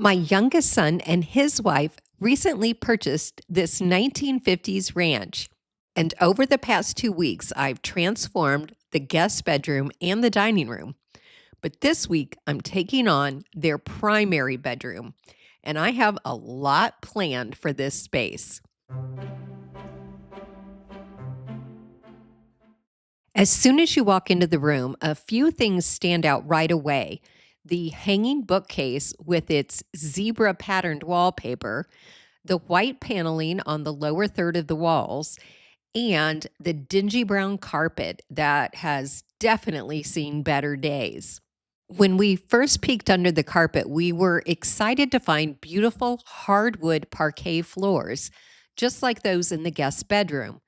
My youngest son and his wife recently purchased this 1950s ranch. And over the past 2 weeks, I've transformed the guest bedroom and the dining room. But this week, I'm taking on their primary bedroom. And I have a lot planned for this space. As soon as you walk into the room, a few things stand out right away. The hanging bookcase with its zebra patterned wallpaper, the white paneling on the lower third of the walls, and the dingy brown carpet that has definitely seen better days. When we first peeked under the carpet, we were excited to find beautiful hardwood parquet floors, just like those in the guest bedroom.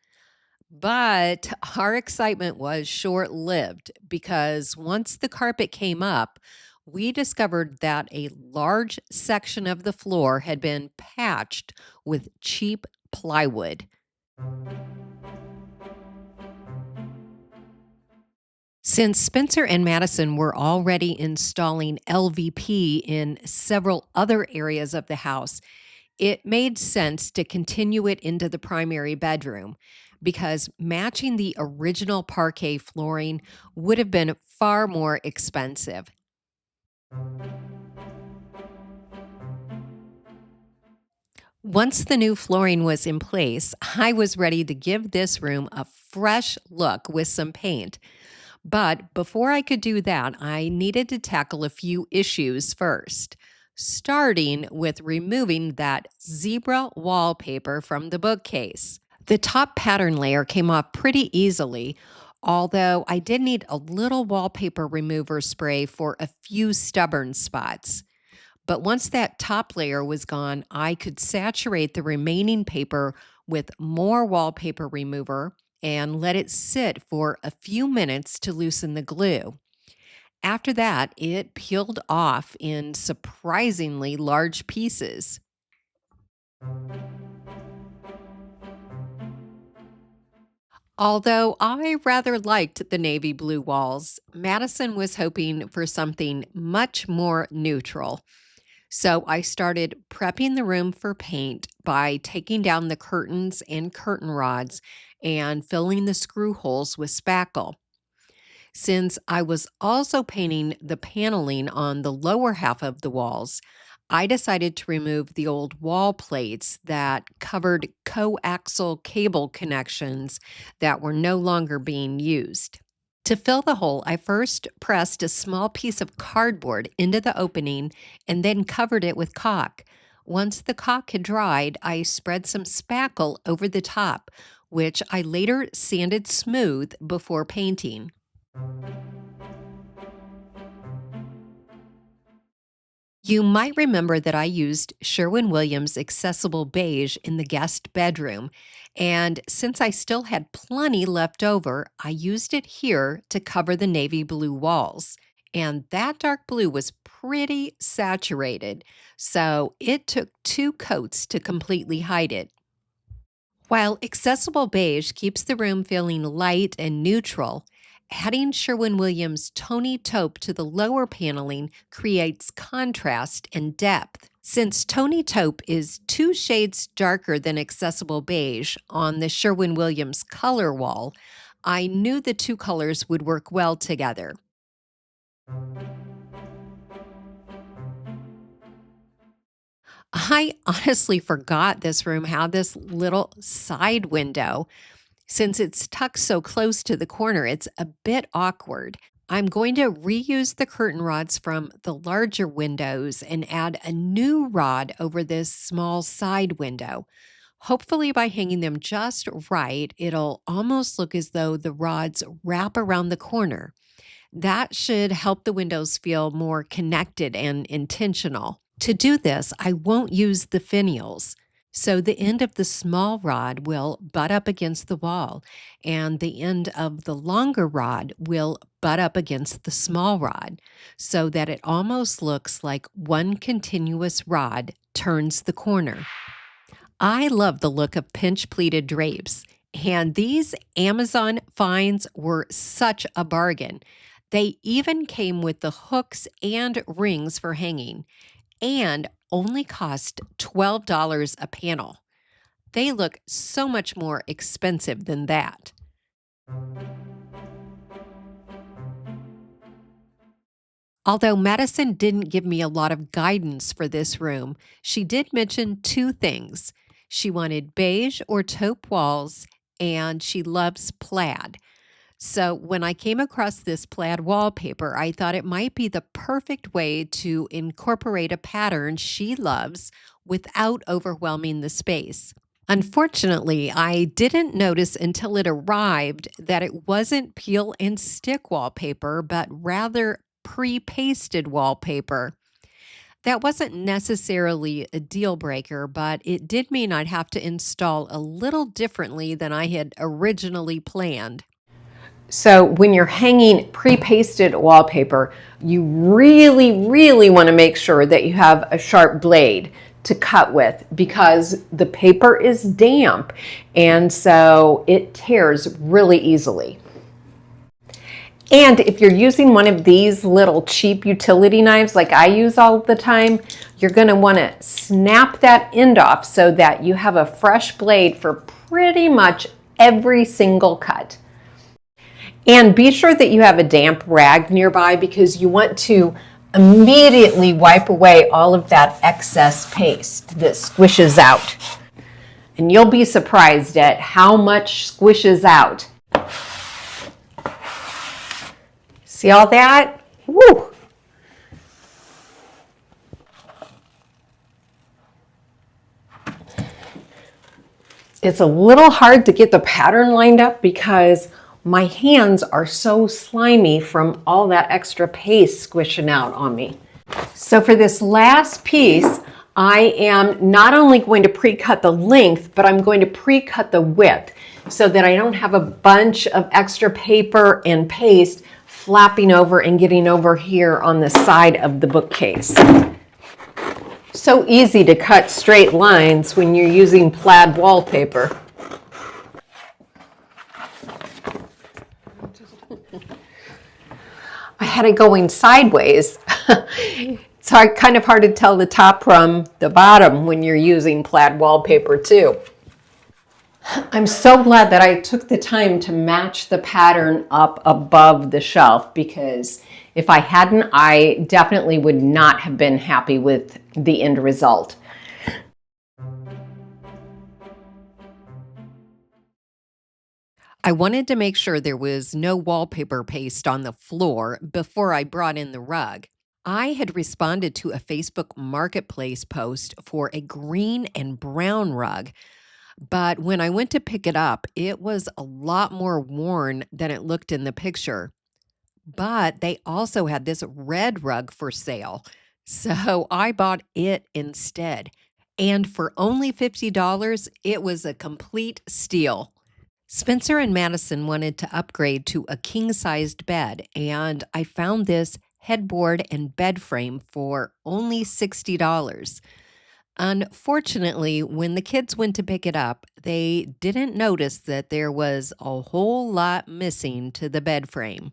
But our excitement was short lived because once the carpet came up, we discovered that a large section of the floor had been patched with cheap plywood. Since Spencer and Madison were already installing LVP in several other areas of the house, it made sense to continue it into the primary bedroom because matching the original parquet flooring would have been far more expensive. Once the new flooring was in place, I was ready to give this room a fresh look with some paint. But before I could do that, I needed to tackle a few issues first, starting with removing that zebra wallpaper from the bookcase. The top pattern layer came off pretty easily, although I did need a little wallpaper remover spray for a few stubborn spots. But once that top layer was gone, I could saturate the remaining paper with more wallpaper remover and let it sit for a few minutes to loosen the glue. After that, it peeled off in surprisingly large pieces. Although I rather liked the navy blue walls, Madison was hoping for something much more neutral. So I started prepping the room for paint by taking down the curtains and curtain rods and filling the screw holes with spackle. Since I was also painting the paneling on the lower half of the walls, I decided to remove the old wall plates that covered coaxial cable connections that were no longer being used. To fill the hole, I first pressed a small piece of cardboard into the opening and then covered it with caulk. Once the caulk had dried, I spread some spackle over the top, which I later sanded smooth before painting. You might remember that I used Sherwin-Williams Accessible Beige in the guest bedroom, and since I still had plenty left over, I used it here to cover the navy blue walls. And that dark blue was pretty saturated, so it took two coats to completely hide it. While Accessible Beige keeps the room feeling light and neutral, adding Sherwin-Williams Tony Taupe to the lower paneling creates contrast and depth. Since Tony Taupe is 2 shades darker than Accessible Beige on the Sherwin-Williams color wall, I knew the two colors would work well together. I honestly forgot this room had this little side window. Since it's tucked so close to the corner, it's a bit awkward. I'm going to reuse the curtain rods from the larger windows and add a new rod over this small side window. Hopefully, by hanging them just right, it'll almost look as though the rods wrap around the corner. That should help the windows feel more connected and intentional. To do this, I won't use the finials. So the end of the small rod will butt up against the wall, and the end of the longer rod will butt up against the small rod, so that it almost looks like one continuous rod turns the corner. I love the look of pinch pleated drapes, and these Amazon finds were such a bargain. They even came with the hooks and rings for hanging, and only cost $12 a panel. They look so much more expensive than that. Although Madison didn't give me a lot of guidance for this room, she did mention two things. She wanted beige or taupe walls, and she loves plaid. So when I came across this plaid wallpaper, I thought it might be the perfect way to incorporate a pattern she loves without overwhelming the space. Unfortunately, I didn't notice until it arrived that it wasn't peel and stick wallpaper, but rather pre-pasted wallpaper. That wasn't necessarily a deal breaker, but it did mean I'd have to install a little differently than I had originally planned. So when you're hanging pre-pasted wallpaper, you really want to make sure that you have a sharp blade to cut with, because the paper is damp and so it tears really easily. And if you're using one of these little cheap utility knives like I use all the time, you're going to want to snap that end off so that you have a fresh blade for pretty much every single cut. And be sure that you have a damp rag nearby, because you want to immediately wipe away all of that excess paste that squishes out. And you'll be surprised at how much squishes out. See all that? Woo! It's a little hard to get the pattern lined up because my hands are so slimy from all that extra paste squishing out on me. So for this last piece, I am not only going to pre-cut the length, but I'm going to pre-cut the width so that I don't have a bunch of extra paper and paste flapping over and getting over here on the side of the bookcase. So easy to cut straight lines when you're using plaid wallpaper. I had it going sideways. It's kind of hard to tell the top from the bottom when you're using plaid wallpaper too. I'm so glad that I took the time to match the pattern up above the shelf, because if I hadn't, I definitely would not have been happy with the end result. I wanted to make sure there was no wallpaper paste on the floor before I brought in the rug. I had responded to a Facebook Marketplace post for a green and brown rug, but when I went to pick it up, it was a lot more worn than it looked in the picture. But they also had this red rug for sale, so I bought it instead. And for only $50, it was a complete steal. Spencer and Madison wanted to upgrade to a king-sized bed, and I found this headboard and bed frame for only $60. Unfortunately, when the kids went to pick it up, they didn't notice that there was a whole lot missing to the bed frame.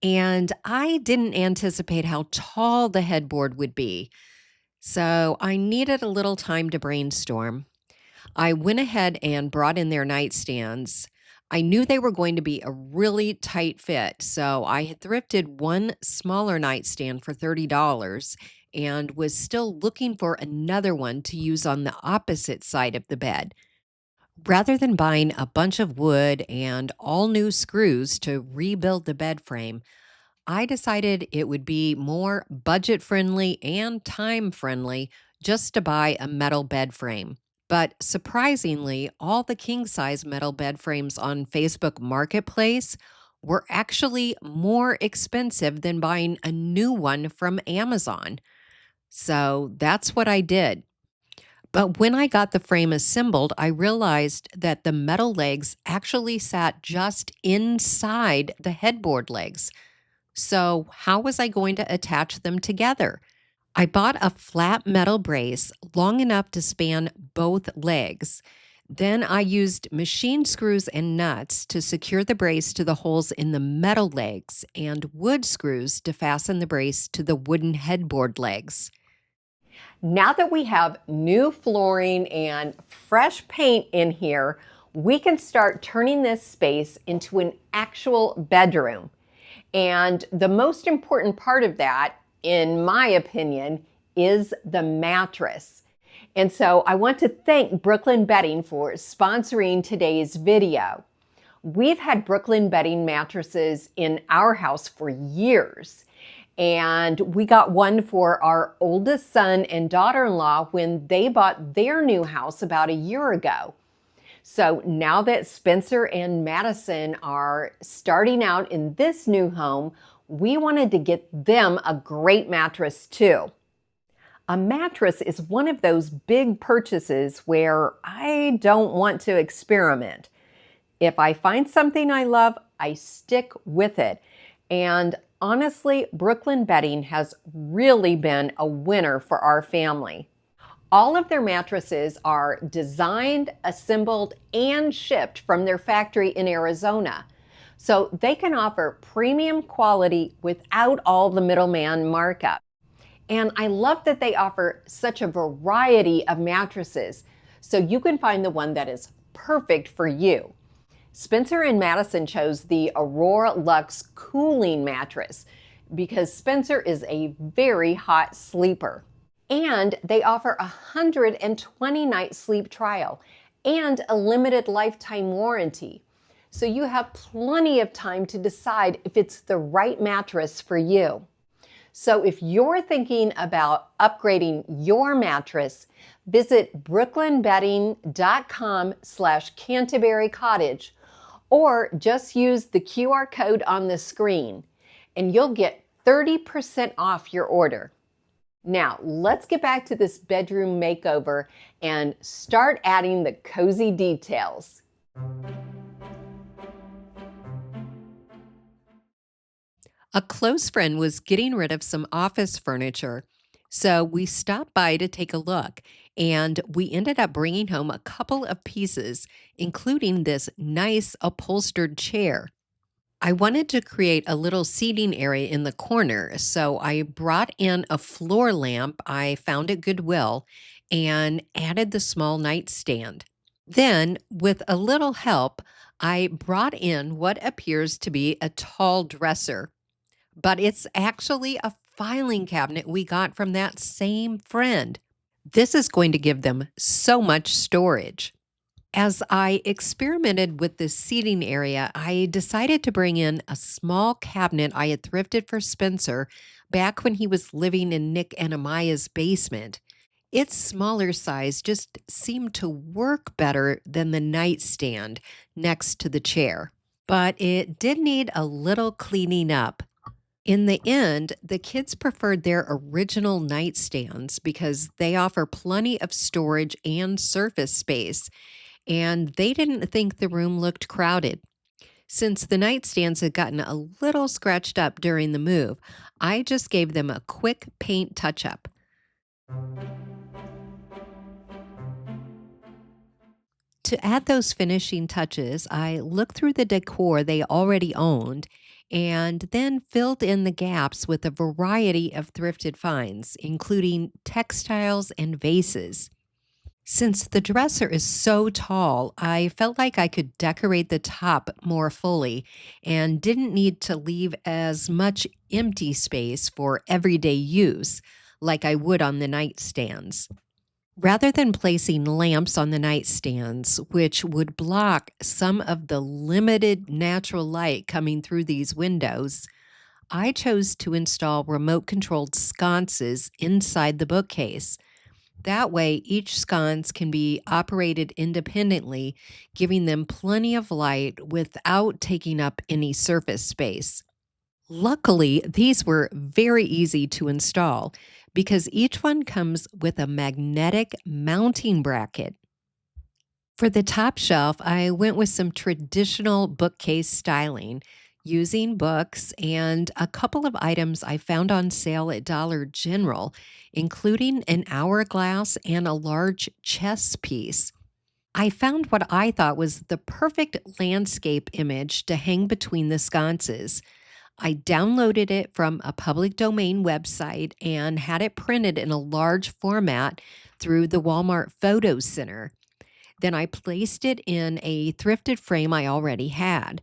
And I didn't anticipate how tall the headboard would be, so I needed a little time to brainstorm. I went ahead and brought in their nightstands. I knew they were going to be a really tight fit, so I had thrifted one smaller nightstand for $30 and was still looking for another one to use on the opposite side of the bed. Rather than buying a bunch of wood and all new screws to rebuild the bed frame, I decided it would be more budget friendly and time friendly just to buy a metal bed frame. But surprisingly, all the king-size metal bed frames on Facebook Marketplace were actually more expensive than buying a new one from Amazon. So that's what I did. But when I got the frame assembled, I realized that the metal legs actually sat just inside the headboard legs. So how was I going to attach them together? I bought a flat metal brace long enough to span both legs. Then I used machine screws and nuts to secure the brace to the holes in the metal legs, and wood screws to fasten the brace to the wooden headboard legs. Now that we have new flooring and fresh paint in here, we can start turning this space into an actual bedroom. And the most important part of that, in my opinion, is the mattress. And so I want to thank Brooklyn Bedding for sponsoring today's video. We've had Brooklyn Bedding mattresses in our house for years. And we got one for our oldest son and daughter-in-law when they bought their new house about a year ago. So now that Spencer and Madison are starting out in this new home, we wanted to get them a great mattress too. A mattress is one of those big purchases where I don't want to experiment. If I find something I love, I stick with it. And honestly, Brooklyn Bedding has really been a winner for our family. All of their mattresses are designed, assembled, and shipped from their factory in Arizona. So they can offer premium quality without all the middleman markup. And I love that they offer such a variety of mattresses, so you can find the one that is perfect for you. Spencer and Madison chose the Aurora Luxe cooling mattress because Spencer is a very hot sleeper. And they offer a 120-night sleep trial and a limited lifetime warranty. So you have plenty of time to decide if it's the right mattress for you. So if you're thinking about upgrading your mattress, visit brooklynbedding.com/Canterbury Cottage, or just use the QR code on the screen and you'll get 30% off your order. Now, let's get back to this bedroom makeover and start adding the cozy details. A close friend was getting rid of some office furniture, so we stopped by to take a look, and we ended up bringing home a couple of pieces, including this nice upholstered chair. I wanted to create a little seating area in the corner, so I brought in a floor lamp I found at Goodwill and added the small nightstand. Then, with a little help, I brought in what appears to be a tall dresser, but it's actually a filing cabinet we got from that same friend. This is going to give them so much storage. As I experimented with this seating area, I decided to bring in a small cabinet I had thrifted for Spencer back when he was living in Nick and Amaya's basement. Its smaller size just seemed to work better than the nightstand next to the chair. But it did need a little cleaning up. In the end, the kids preferred their original nightstands because they offer plenty of storage and surface space, and they didn't think the room looked crowded. Since the nightstands had gotten a little scratched up during the move, I just gave them a quick paint touch-up. To add those finishing touches, I looked through the decor they already owned and then filled in the gaps with a variety of thrifted finds, including textiles and vases. Since the dresser is so tall, I felt like I could decorate the top more fully and didn't need to leave as much empty space for everyday use like I would on the nightstands. Rather than placing lamps on the nightstands, which would block some of the limited natural light coming through these windows, I chose to install remote-controlled sconces inside the bookcase. That way, each sconce can be operated independently, giving them plenty of light without taking up any surface space. Luckily, these were very easy to install because each one comes with a magnetic mounting bracket. For the top shelf, I went with some traditional bookcase styling, using books and a couple of items I found on sale at Dollar General, including an hourglass and a large chess piece. I found what I thought was the perfect landscape image to hang between the sconces. I downloaded it from a public domain website and had it printed in a large format through the Walmart Photo Center. Then I placed it in a thrifted frame I already had.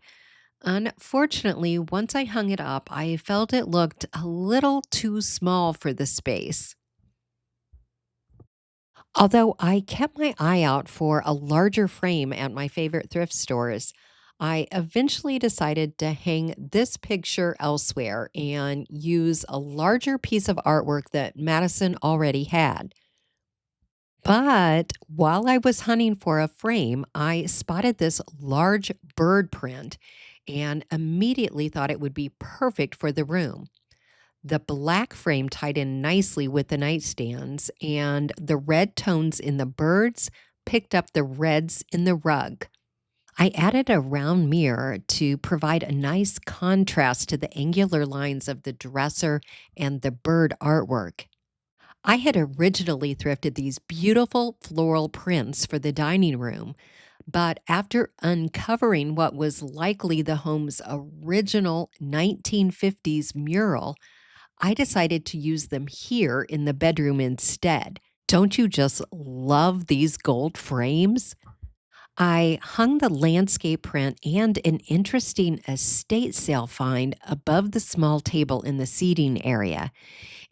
Unfortunately, once I hung it up, I felt it looked a little too small for the space. Although I kept my eye out for a larger frame at my favorite thrift stores, I eventually decided to hang this picture elsewhere and use a larger piece of artwork that Madison already had. But while I was hunting for a frame, I spotted this large bird print and immediately thought it would be perfect for the room. The black frame tied in nicely with the nightstands, and the red tones in the birds picked up the reds in the rug. I added a round mirror to provide a nice contrast to the angular lines of the dresser and the bird artwork. I had originally thrifted these beautiful floral prints for the dining room, but after uncovering what was likely the home's original 1950s mural, I decided to use them here in the bedroom instead. Don't you just love these gold frames? I hung the landscape print and an interesting estate sale find above the small table in the seating area.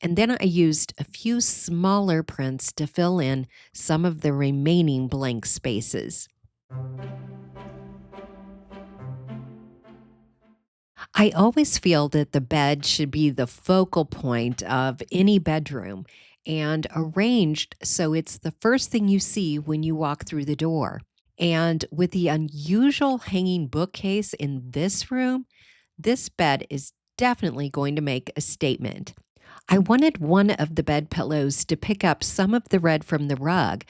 And then I used a few smaller prints to fill in some of the remaining blank spaces. I always feel that the bed should be the focal point of any bedroom and arranged so it's the first thing you see when you walk through the door. And with the unusual hanging bookcase in this room, this bed is definitely going to make a statement. I wanted one of the bed pillows to pick up some of the red from the rug,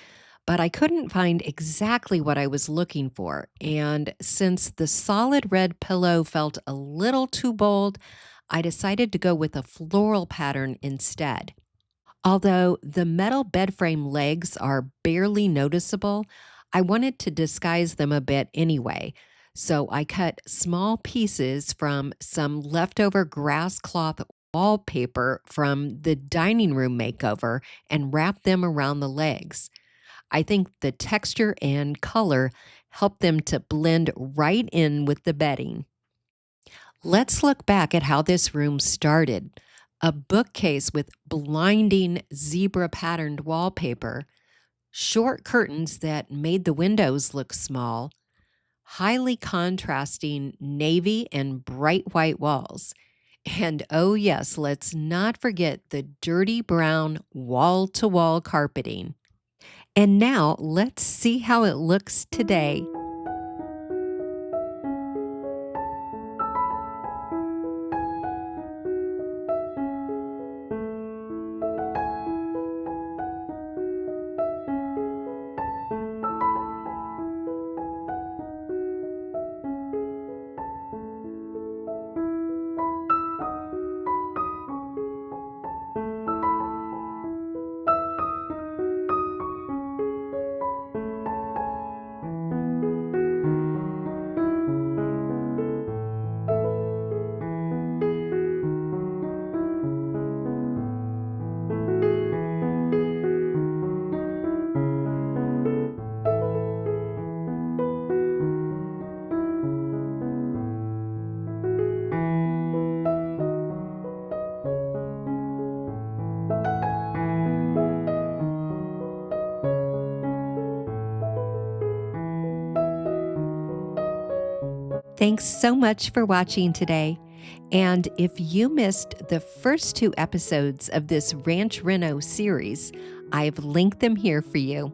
but I couldn't find exactly what I was looking for. And since the solid red pillow felt a little too bold, I decided to go with a floral pattern instead. Although the metal bed frame legs are barely noticeable, I wanted to disguise them a bit anyway. So I cut small pieces from some leftover grass cloth wallpaper from the dining room makeover and wrapped them around the legs. I think the texture and color help them to blend right in with the bedding. Let's look back at how this room started. A bookcase with blinding zebra patterned wallpaper, short curtains that made the windows look small, highly contrasting navy and bright white walls. And oh, yes, let's not forget the dirty brown wall to wall carpeting. And now let's see how it looks today. Thanks so much for watching today. And if you missed the first two episodes of this Ranch Reno series, I've linked them here for you.